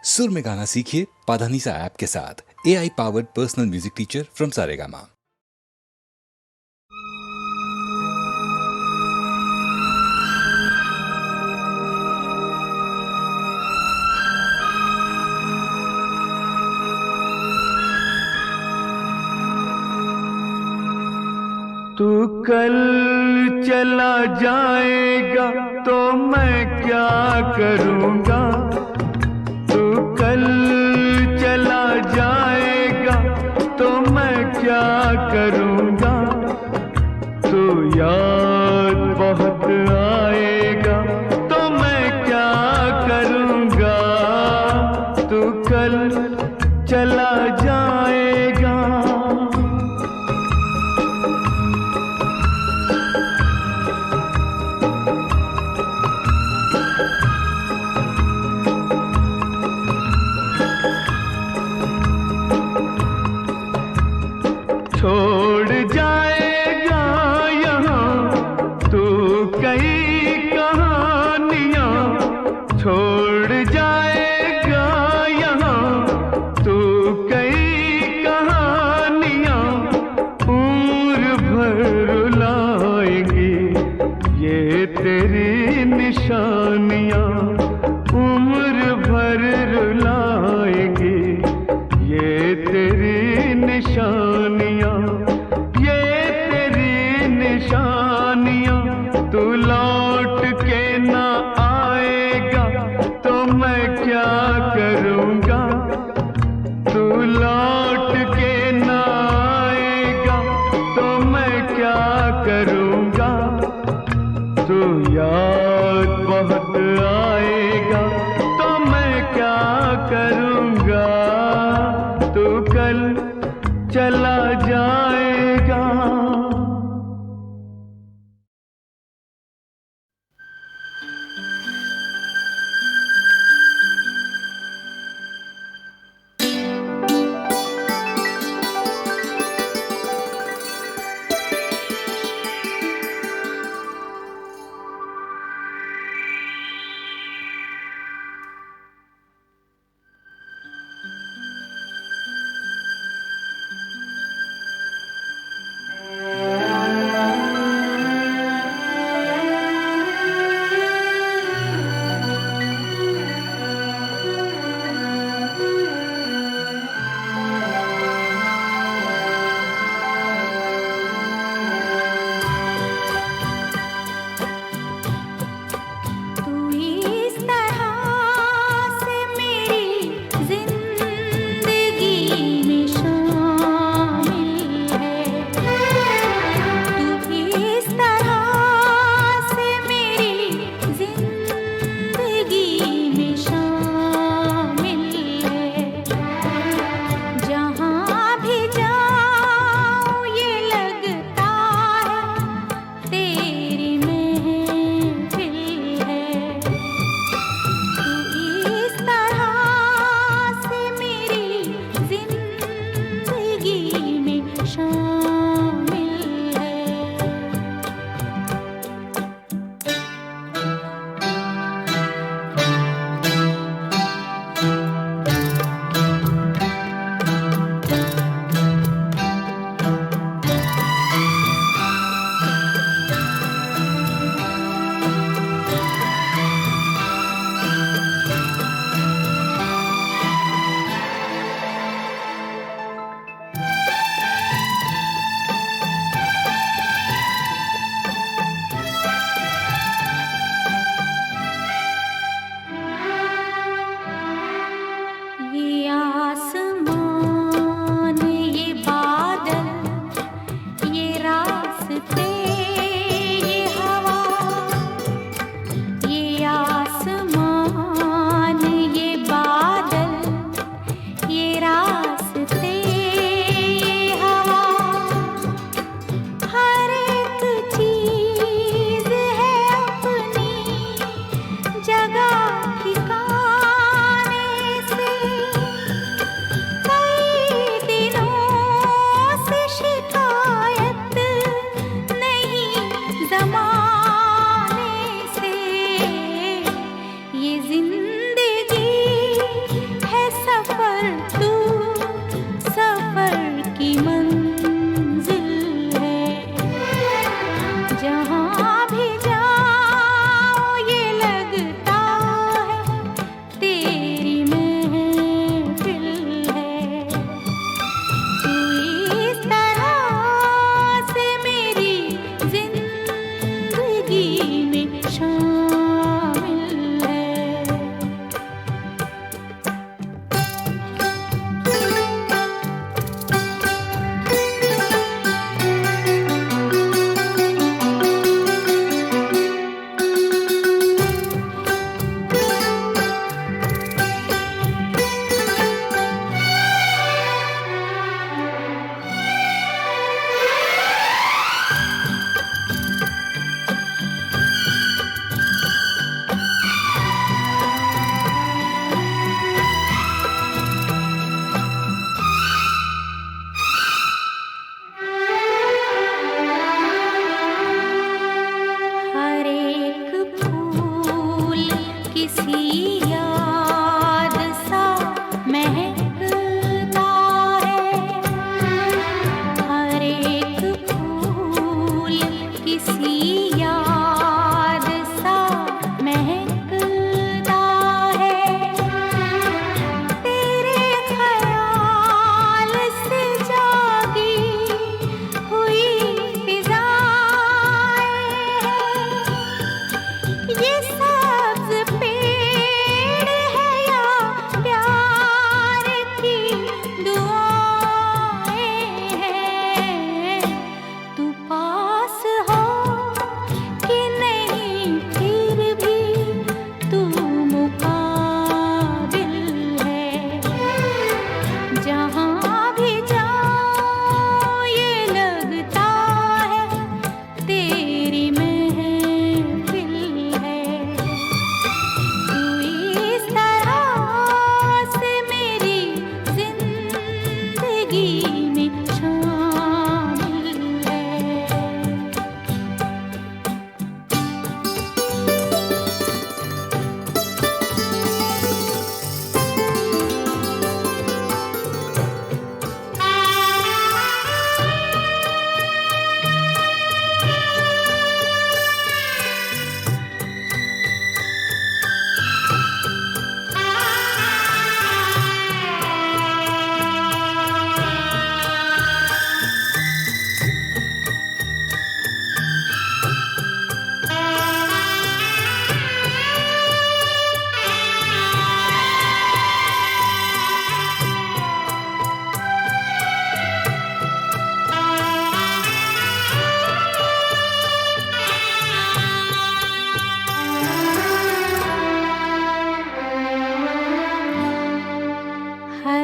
सुर में गाना सीखिए पाधानीसा ऐप के साथ। AI powered personal music teacher from Saregama. तू कल चला जाएगा तो मैं क्या करूँगा। तू कल चला जाएगा तो मैं क्या करूँगा। तू याद बहुत आएगा तो मैं क्या करूँगा। तू कल चला जाएगा। छोड़ जाएगा यहाँ तू कई कहानियाँ। छोड़ जाएगा यहाँ तू कई कहानियाँ। उम्र भर रुलाएंगी ये तेरी निशानियाँ। उम्र भर रुलाएंगी ये तेरी निशानियाँ। ये तेरी निशानियाँ। तू लौट के ना आएगा तो मैं क्या करूँगा। तू लौट के ना आएगा तो मैं क्या करूँगा। तू याद बहुत आएगा तो मैं क्या करूँगा। तू कल चला जाएगा।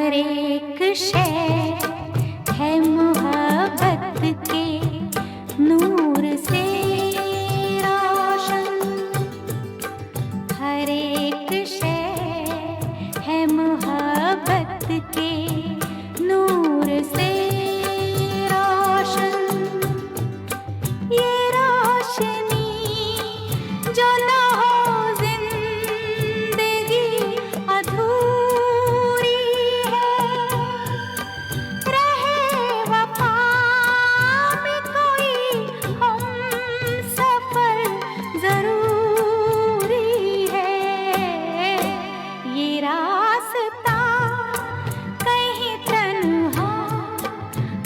हर एक शय है मोहब्बत के नूर से रोशन। हर एक शय है मोहब्बत के नूर से रोशन। ये रोशनी जो ना हो जिंदगी अधूरी है। रहे वफा में कोई हम सफर जरूरी है। ये रास्ता कहीं तन्हा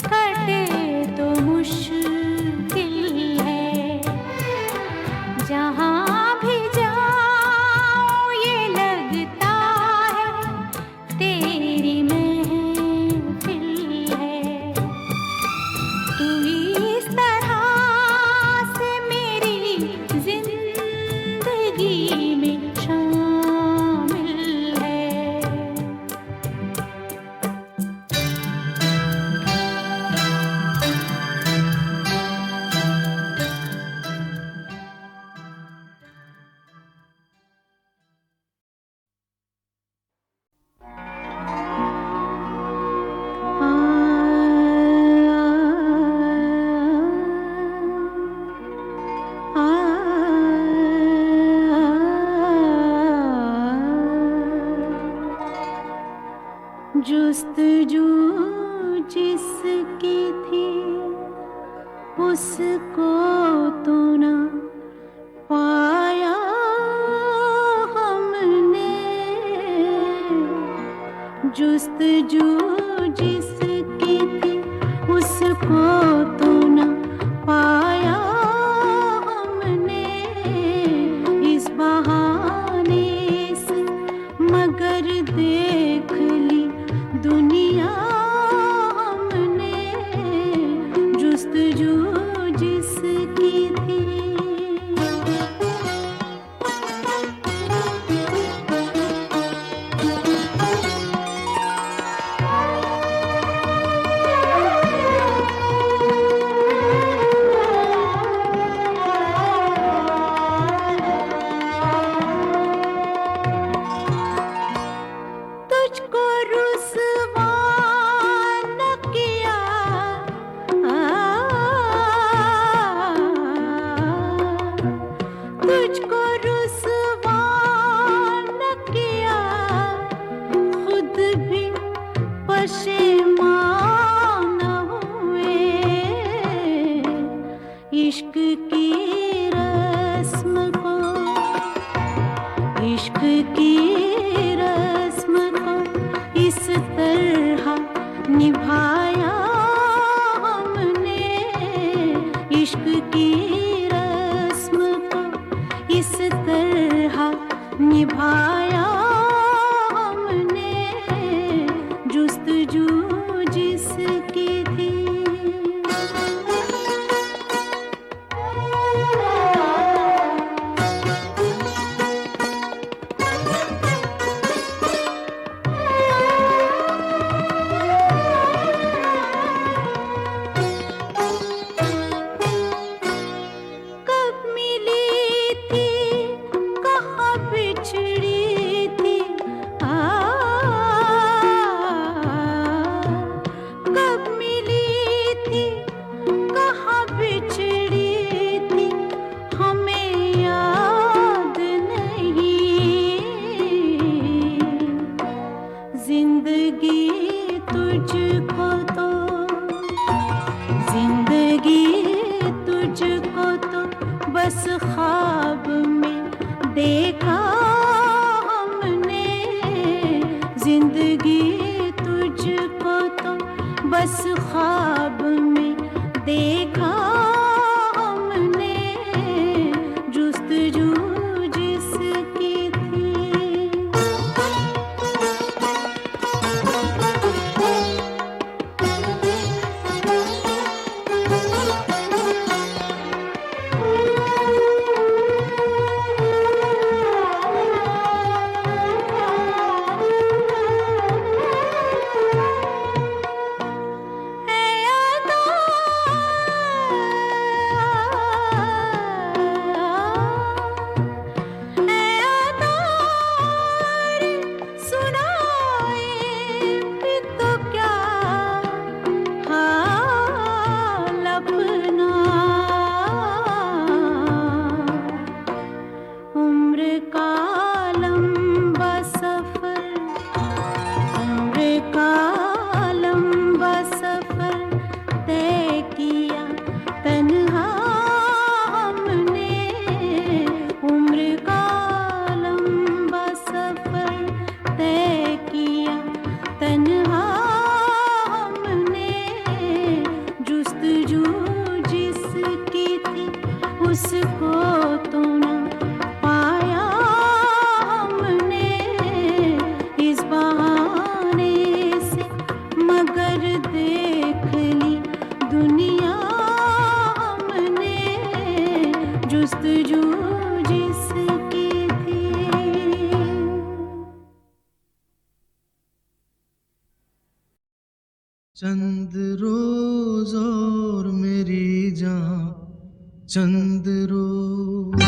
कटे तो मुश्किल है। जहाँ भी जाऊँ ये लगता है तेरी महफिल है। तू इस तरह से मेरी जिंदगी में शामिल है। जुस्तजू जिसकी थी उसको तो न पाया हमने। जुस्तजू जिसकी थी उसको तो न पाया हमने। इस बहाने से मगर देख ली दुनिया हमने। जुस्तजू जिसकी थी। तुझको रुसवा न किया तुझको रुसवा न किया खुद भी पशेमान हुए। इश्क की रस्म को इश्क की रस्म को इस तरह निभाया हमने। इश्क की रस्म को इस तरह निभाया हमने। जुस्तजू जिसकी थी। कब मिली थी कहाँ बिछड़ी थी कब मिली थी कहाँ बिछड़ी थी हमें याद नहीं। जिंदगी तुझको तो जिंदगी तुझको तो बस ख्वाब में देखा हमने। जिंदगी तुझको तो बस ख्वाब में देखा हमने। जुस्तजू जिसकी थी। चंद रोज और मेरी जान चंद रोज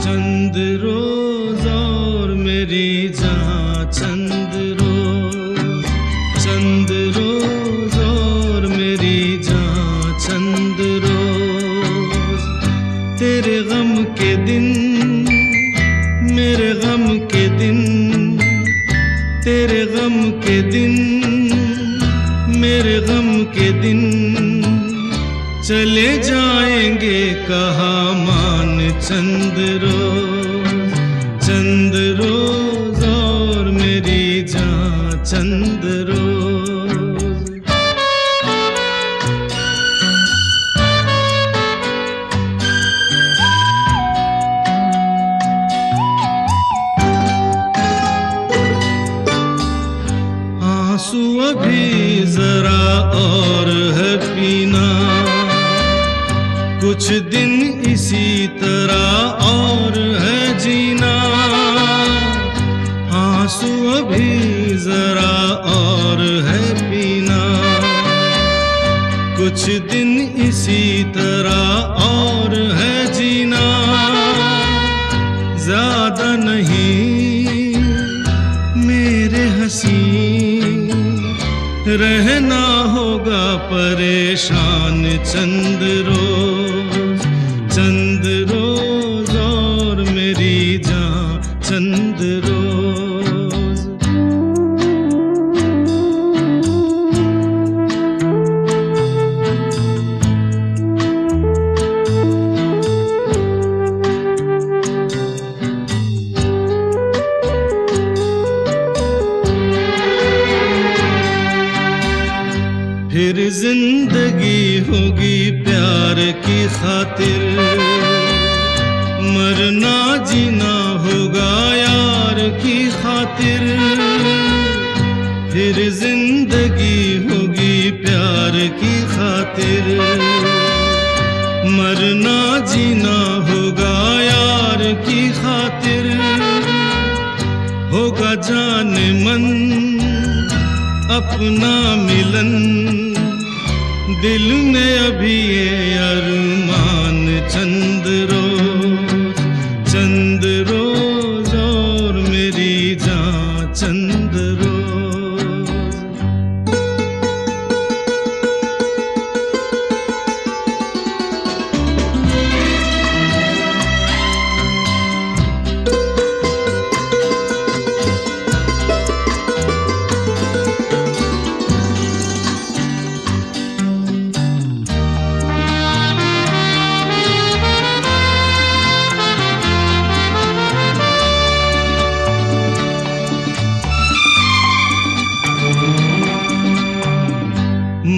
चंद रोज और मेरी जान चंद रोज और मेरी जान चंद रोज तेरे गम के दिन मेरे गम के दिन तेरे गम के दिन मेरे गम के दिन चले जाएंगे कहाँ मान चंद रोज और मेरी जान चंद रोज आंसू अभी जरा और है पीना कुछ दिन इसी तरह और है जीना आंसू अभी जरा और है पीना कुछ दिन इसी तरह और है जीना ज्यादा नहीं मेरे हंसी रहना होगा परेशान चंद रोज और मेरी जान चंद रोज फिर जिंदगी होगी प्यार की खातिर मरना जीना होगा यार की खातिर फिर जिंदगी होगी प्यार की खातिर मरना जीना होगा यार की खातिर होगा जाने मन अपना मिलन दिल में अभी ये अरमान चंद रोज और मेरी जान चंद रोज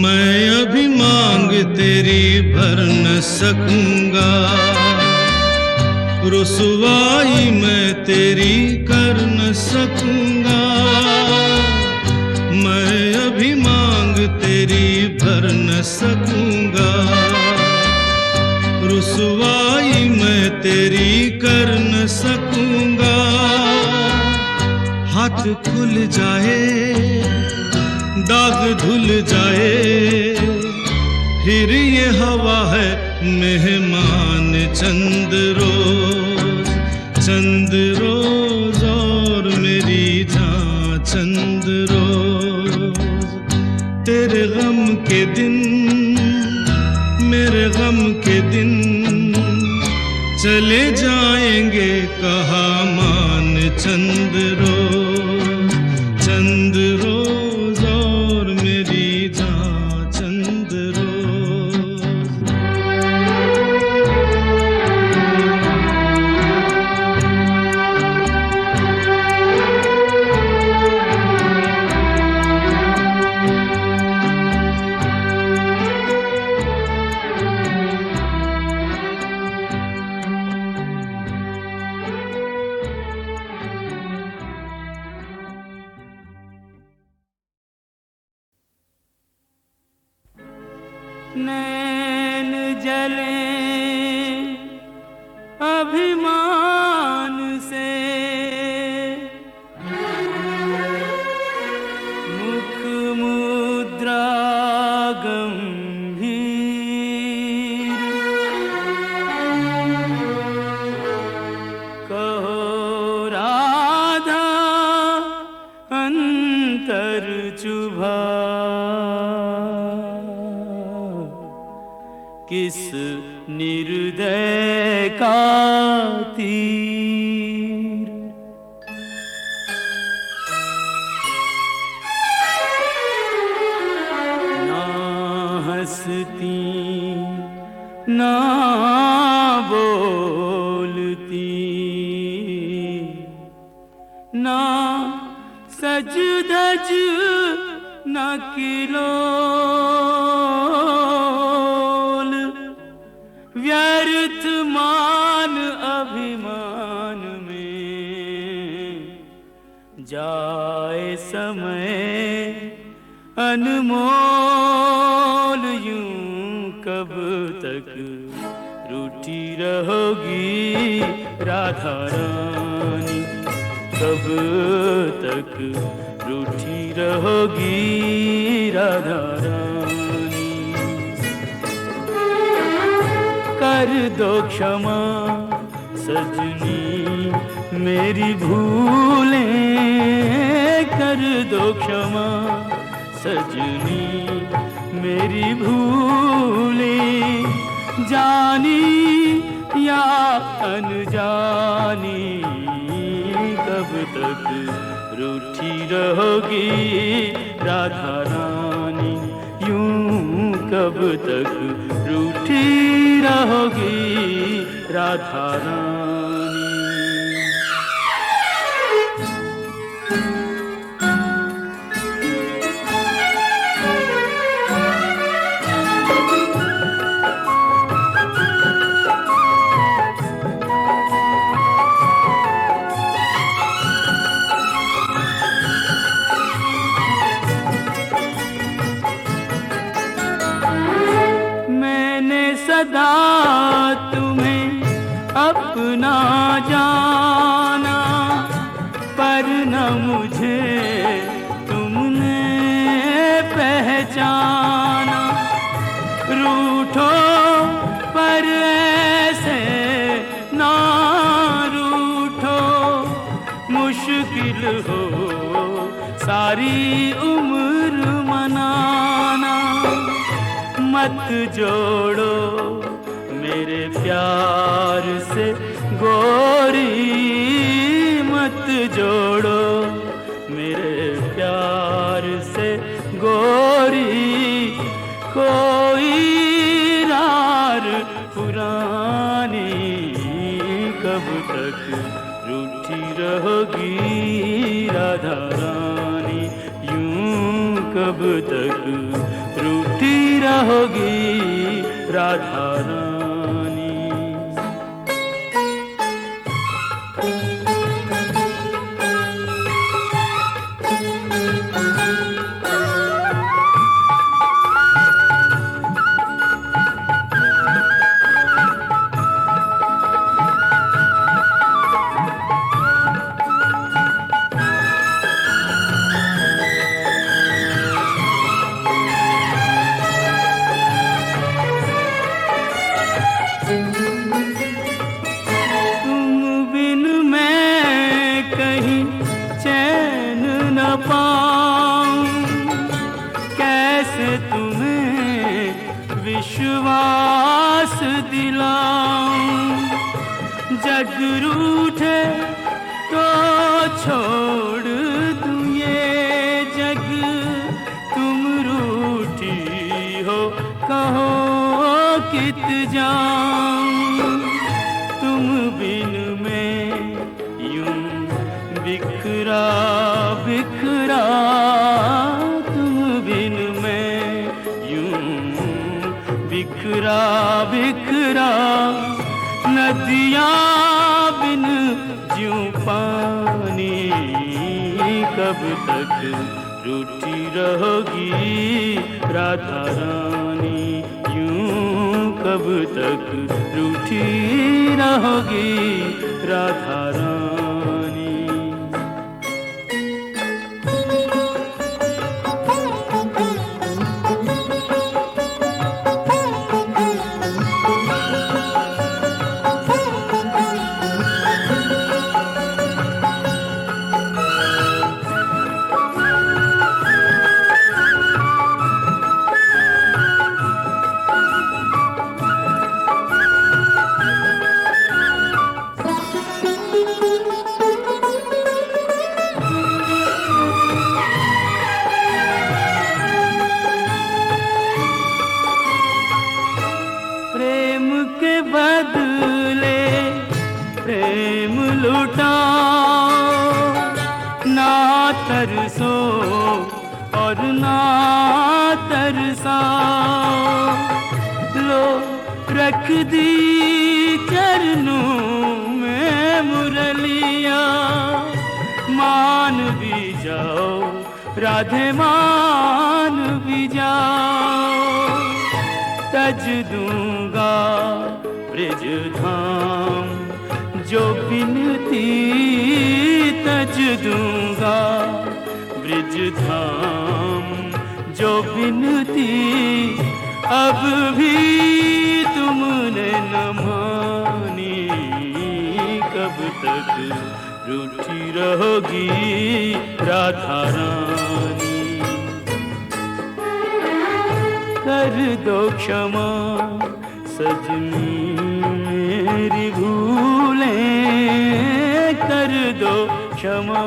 मैं अभी मांग तेरी भर न सकूंगा रुसवाई मैं तेरी कर न सकूंगा मैं अभी मांग तेरी भर न सकूंगा रुसवाई मैं तेरी कर न सकूंगा हाथ खुल जाए दाग धुल जाए फिर ये हवा है मेहमान चंद रोज और मेरी जान चंद रोज तेरे गम के दिन मेरे गम के दिन चले जाएंगे कहाँ मान चंद रोज और मेरी जान चंद रोज मैं जले अभिमान से, मुख मुद्रा गंभीर, कहो राधा अंतर चुभा, किस निर्दय का तीर। ना हंसती ना बोलती, ना सज धज न किलोल, व्यर्थ मान अभिमान में जाए समय अनमोल। यूं कब तक रूठी रहोगी राधा रानी, कब तक रूठी रहोगी राधा रानी। कर दो क्षमा सजनी मेरी भूलें, कर दो क्षमा सजनी मेरी भूलें, जानी या अनजानी। कब तक रूठी रहोगी राधा रानी, यूं कब तक रूठी रहोगी राधा रानी। सदा तुम्हें अपना जाना, पर न मुझे तुमने पहचाना। रूठो पर ऐसे ना रूठो, मुश्किल हो सारी उम्र मनाना। मत जोड़ो मेरे प्यार से गोरी, मत जोड़ो मेरे प्यार से गोरी। कोई रार पुरानी, कब तक रूठी रहोगी राधा रानी, यूं कब तक रूठी रहोगी राधा रानी। विश्वास दिलाऊं, जग रूठे तो छोड़ दूं ये जग। तुम रूठी हो कहो कित जाऊं, तुम बिन मैं यूं बिखरा बिखरा। तुम बिन मैं यूं बिखरा बिखरा, नदियाँ बिन ज्यों पानी। कब तक रूठी रहोगी राधा रानी, यूं कब तक रूठी रहोगी राधा रानी। प्रेम के बदले प्रेम लुटाओ, ना तरसो और ना तरसाओ। लो रख दी चरणों में मुरलिया, मान भी जाओ राधे मान भी जाओ। तज दूंगा ब्रिज धाम जो बिनती, तज दूंगा ब्रिज धाम जो बिनती। अब भी तुमने न मानी, कब तक रूठी रहोगी राधा रानी। कर दो क्षमा सजनी मेरी भूलें, कर दो क्षमा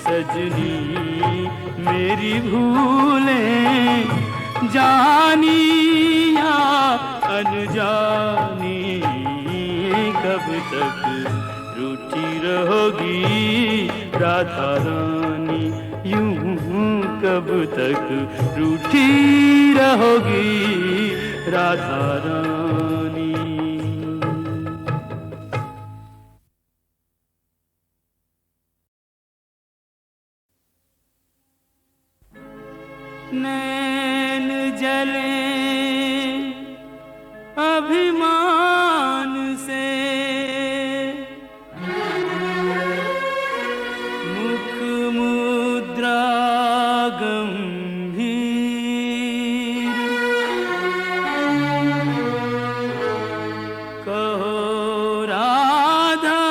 सजनी मेरी भूलें। जानी या अनजानी, कब तक रूठी रहोगी राधा रानी। यूं कब तक रूठी रहोगी राधा रानी। नैन जले अभिमान से, मुख मुद्रा गंभीर। कहो राधा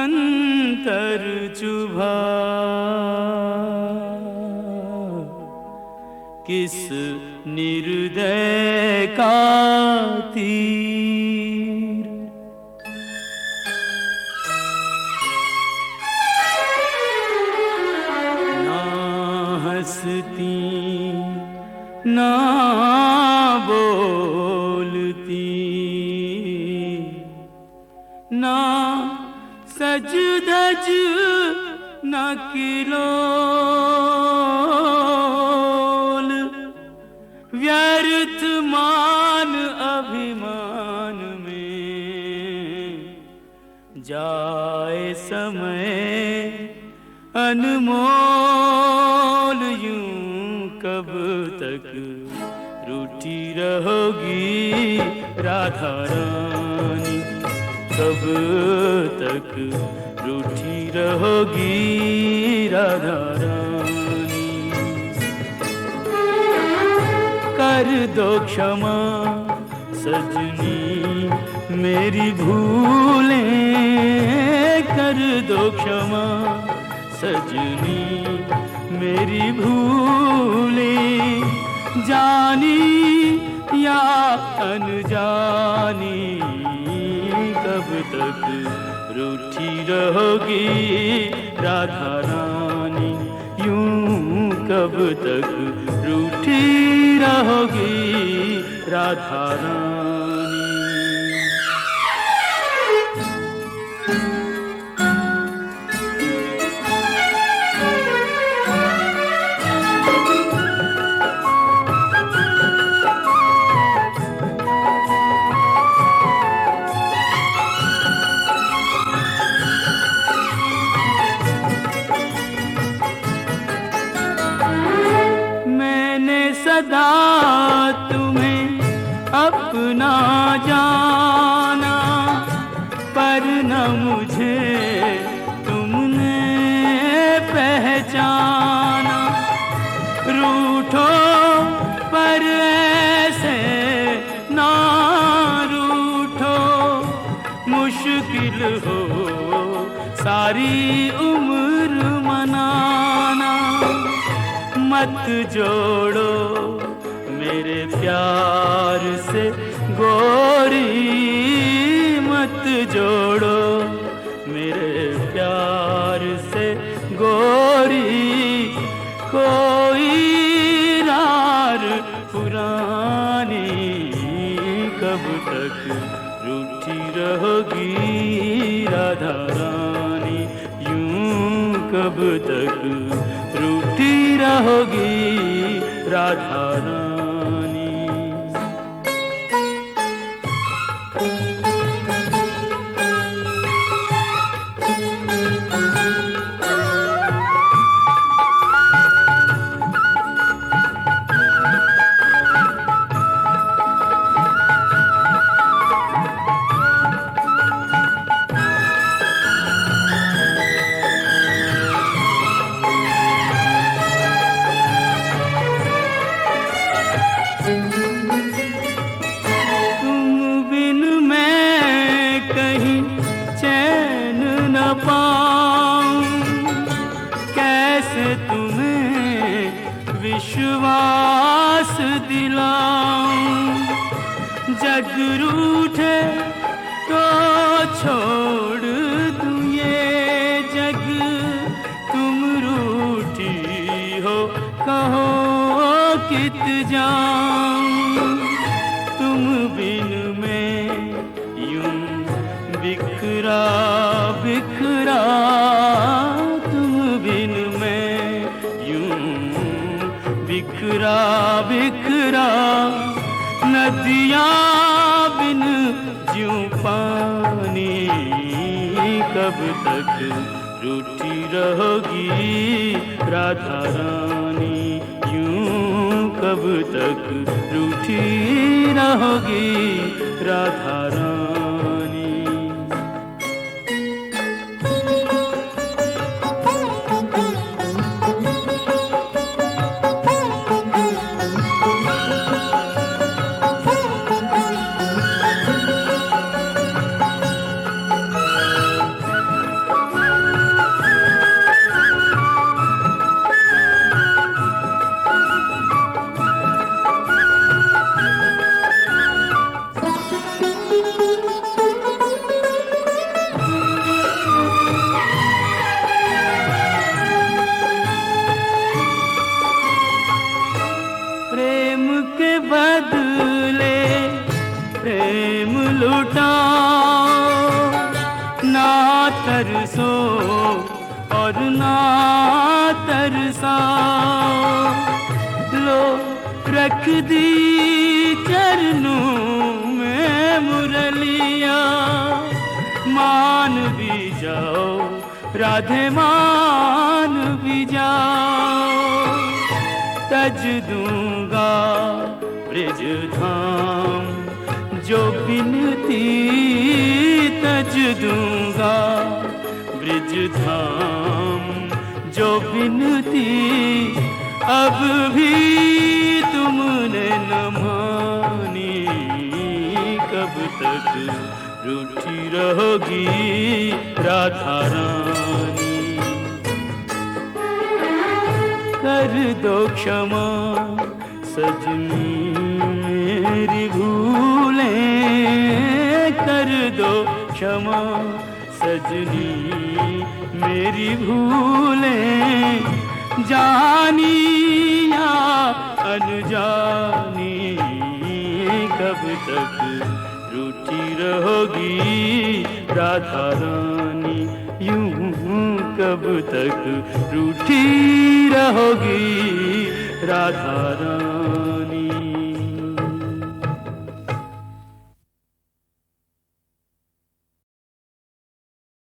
अंतर चुभा, किस निर्दय का तीर। ना हंसती ना बोलती, ना सज धज ना किलोल। व्यर्थ मान अभिमान में, जाए समय अनमोल। यूं कब तक रूठी रहोगी राधा रानी, कब तक रूठी रहोगी राधा रानी। कर दो क्षमा सजनी मेरी भूलें, कर दो क्षमा सजनी मेरी भूलें। जानी या अनजानी, कब तक रूठी रहोगी राधा रानी। यूं कब तक रूठी रहोगी राधा रानी। सदा तुम्हें अपना जाना, पर न मुझे तुमने पहचाना। रूठो पर ऐसे ना रूठो, मुश्किल हो सारी उम्र मनाना। मत जोड़ो मेरे प्यार से गोरी, मत जोड़ो मेरे प्यार से गोरी। कोई रार पुरानी, कब तक रूठी रहोगी राधा रानी, यूं कब तक रूठी रहोगी राधा रानी। विश्वास दिलाऊं, जग रूठे तो छोड़ दूं ये जग। तुम रूठी हो कहो कित जाऊं, तुम बिन मैं यूं बिखरा बिखरा, तुम बिन मैं यूं बिखरा बिखरा। नदियाँ बिन ज्यों पानी, कब तक रूठी रहोगी राधा रानी, यूं कब तक रूठी रहोगी राधा रानी। प्रेम के बदले प्रेम लुटाओ, ना तरसो और ना तरसाओ। लो रख दी चरणों में मुरलिया, मान भी जाओ राधे मान भी जाओ। तज दूंगा ब्रिज धाम जो बिनती, तज दूंगा ब्रिज धाम जो बिनती। अब भी तुमने न मानी, कब तक रूठी रहोगी राधा रानी। कर दो क्षमा सजनी मेरी भूलें, कर दो क्षमा सजनी मेरी भूलें। जानी या अनजानी, कब तक रूठी रहोगी राधा रानी, यूं कब तक रूठी रहोगी राधा रानी।